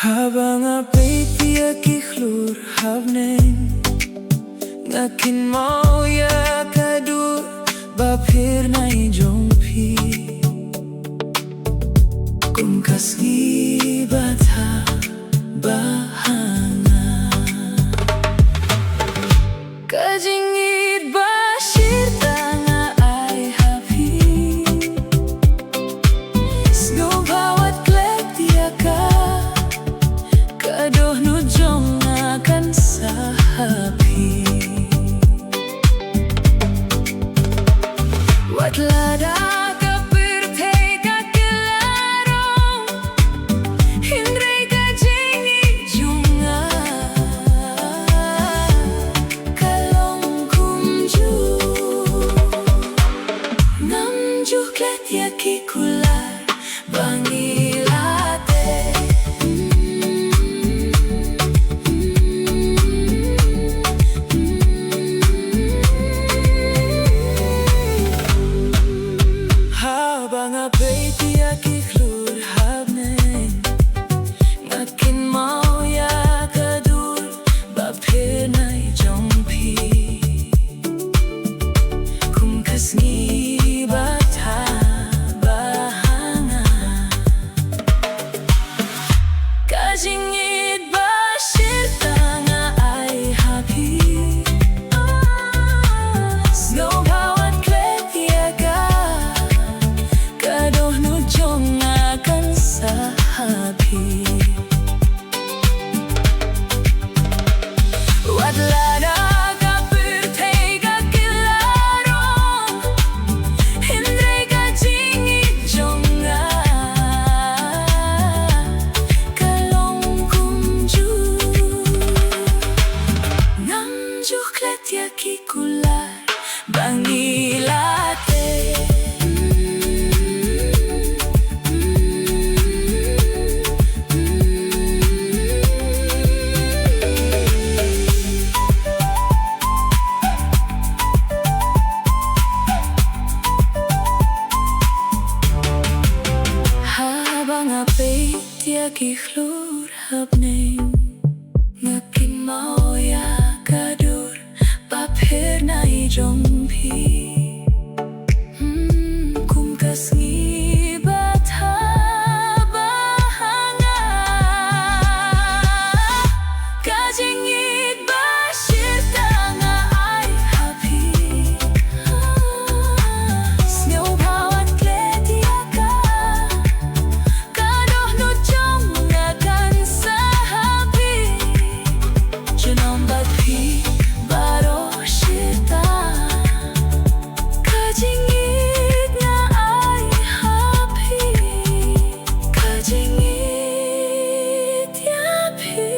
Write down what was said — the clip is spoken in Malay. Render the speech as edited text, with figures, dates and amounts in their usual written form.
Habang apay tiyak iklur habneng Jingkynmaw Ba Shir'ta Jong Phi Khasi batha bahanga Ka Jing'ieid Ba Shir'ta Ieid Ïa Phi Snow bawat klek tiaka Kadoh nu jong akan sahapi Wat lada ka pertei ka kelarong Hindray ka Jing'ieid Junga Kalong kumju Namjuh klet yaki kular bangilate Habang apay tiyak iklur habneng Jingkynmaw Ba Shir'ta Jong Phi Khasi batha bahanga Ka Jing'ieid Ba Shir'ta Ieid Ïa Phi Snow bawat klek tiaka Kadoh nu jong akan sahapi Wat lada ka pertei ka kelarong Hindray ka Jing'ieid Junga Kalong kumju Namjuh klet yaki kular bangilate Habang apay tiyak iklur habneng Jingkynmaw Ba Shir'ta Jong Phi Khasi batha bahanga Ka Jing'ieid Ba Shir'ta Ieid Ïa Phi Snow bawat klek tiaka Kadoh nu jong akan sahapi Jing'ieid Ba Shir'ta Ka Jing'ieid Ïa Phi Ka Jing'ieid Ïa Phi